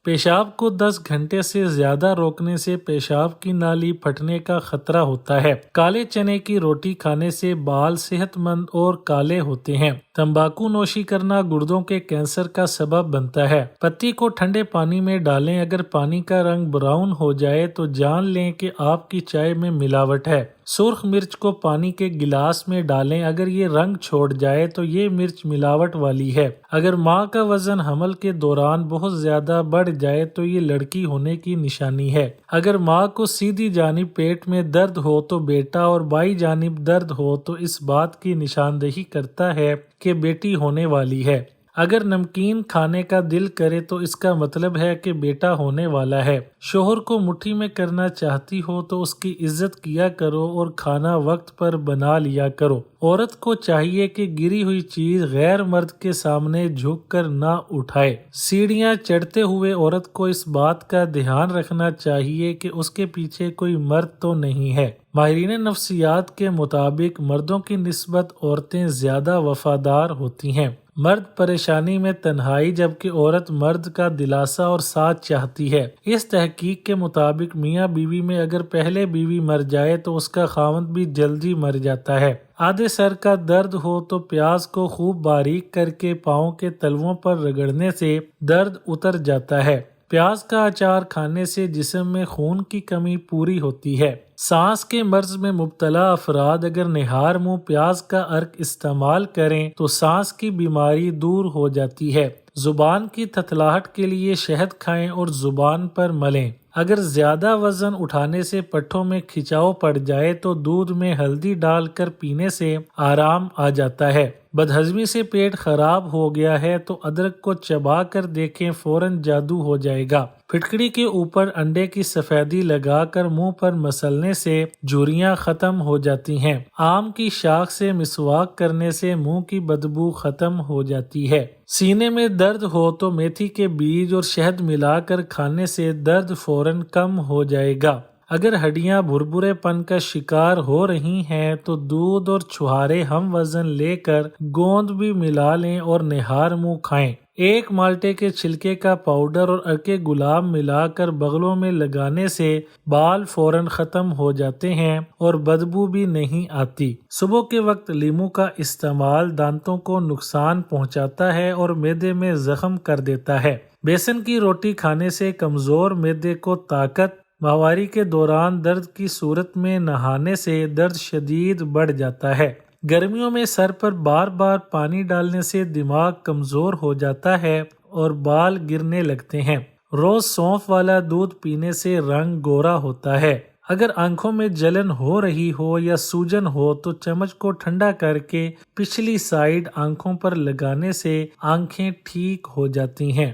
پیشاب کو 10 گھنٹے سے زیادہ روکنے سے پیشاب کی نالی پھٹنے کا خطرہ ہوتا ہے۔ کالے چنے کی روٹی کھانے سے بال صحت مند اور کالے ہوتے ہیں۔ تمباکو نوشی کرنا گردوں کے کینسر کا سبب بنتا ہے۔ پتی کو ٹھنڈے پانی میں ڈالیں، اگر پانی کا رنگ براؤن ہو جائے تو جان لیں کہ آپ کی چائے میں ملاوٹ ہے۔ سرخ مرچ کو پانی کے گلاس میں ڈالیں، اگر یہ رنگ چھوڑ جائے تو یہ مرچ ملاوٹ والی ہے۔ اگر ماں کا وزن حمل کے دوران بہت زیادہ بڑھ جائے تو یہ لڑکی ہونے کی نشانی ہے۔ اگر ماں کو سیدھی جانب پیٹ میں درد ہو تو بیٹا اور بائیں جانب درد ہو تو اس بات کی نشاندہی کرتا ہے کہ بیٹی ہونے والی ہے۔ اگر نمکین کھانے کا دل کرے تو اس کا مطلب ہے کہ بیٹا ہونے والا ہے۔ شوہر کو مٹھی میں کرنا چاہتی ہو تو اس کی عزت کیا کرو اور کھانا وقت پر بنا لیا کرو۔ عورت کو چاہیے کہ گری ہوئی چیز غیر مرد کے سامنے جھک کر نہ اٹھائے۔ سیڑھیاں چڑھتے ہوئے عورت کو اس بات کا دھیان رکھنا چاہیے کہ اس کے پیچھے کوئی مرد تو نہیں ہے۔ ماہرین نفسیات کے مطابق مردوں کی نسبت عورتیں زیادہ وفادار ہوتی ہیں۔ مرد پریشانی میں تنہائی جبکہ عورت مرد کا دلاسا اور ساتھ چاہتی ہے۔ اس تحقیق کے مطابق میاں بیوی میں اگر پہلے بیوی مر جائے تو اس کا خاوند بھی جلدی مر جاتا ہے۔ آدھے سر کا درد ہو تو پیاز کو خوب باریک کر کے پاؤں کے تلووں پر رگڑنے سے درد اتر جاتا ہے۔ پیاز کا اچار کھانے سے جسم میں خون کی کمی پوری ہوتی ہے۔ سانس کے مرض میں مبتلا افراد اگر نہار منہ پیاز کا عرق استعمال کریں تو سانس کی بیماری دور ہو جاتی ہے۔ زبان کی تھتلاہٹ کے لیے شہد کھائیں اور زبان پر ملیں۔ اگر زیادہ وزن اٹھانے سے پٹھوں میں کھچاؤ پڑ جائے تو دودھ میں ہلدی ڈال کر پینے سے آرام آ جاتا ہے۔ بدہضمی سے پیٹ خراب ہو گیا ہے تو ادرک کو چبا کر دیکھیں، فوراً جادو ہو جائے گا۔ پھٹکڑی کے اوپر انڈے کی سفیدی لگا کر منہ پر مسلنے سے جھریاں ختم ہو جاتی ہیں۔ آم کی شاخ سے مسواک کرنے سے منہ کی بدبو ختم ہو جاتی ہے۔ سینے میں درد ہو تو میتھی کے بیج اور شہد ملا کر کھانے سے درد فوراً کم ہو جائے گا۔ اگر ہڈیاں بھربھرے پن کا شکار ہو رہی ہیں تو دودھ اور چھہارے ہم وزن لے کر گوند بھی ملا لیں اور نہار منہ کھائیں۔ ایک مالٹے کے چھلکے کا پاؤڈر اور عرق گلاب ملا کر بغلوں میں لگانے سے بال فوراً ختم ہو جاتے ہیں اور بدبو بھی نہیں آتی۔ صبح کے وقت لیموں کا استعمال دانتوں کو نقصان پہنچاتا ہے اور معدے میں زخم کر دیتا ہے۔ بیسن کی روٹی کھانے سے کمزور معدے کو طاقت، ماہواری کے دوران درد کی صورت میں نہانے سے درد شدید بڑھ جاتا ہے۔ گرمیوں میں سر پر بار بار پانی ڈالنے سے دماغ کمزور ہو جاتا ہے اور بال گرنے لگتے ہیں۔ روز سونف والا دودھ پینے سے رنگ گورا ہوتا ہے۔ اگر آنکھوں میں جلن ہو رہی ہو یا سوجن ہو تو چمچ کو ٹھنڈا کر کے پچھلی سائیڈ آنکھوں پر لگانے سے آنکھیں ٹھیک ہو جاتی ہیں۔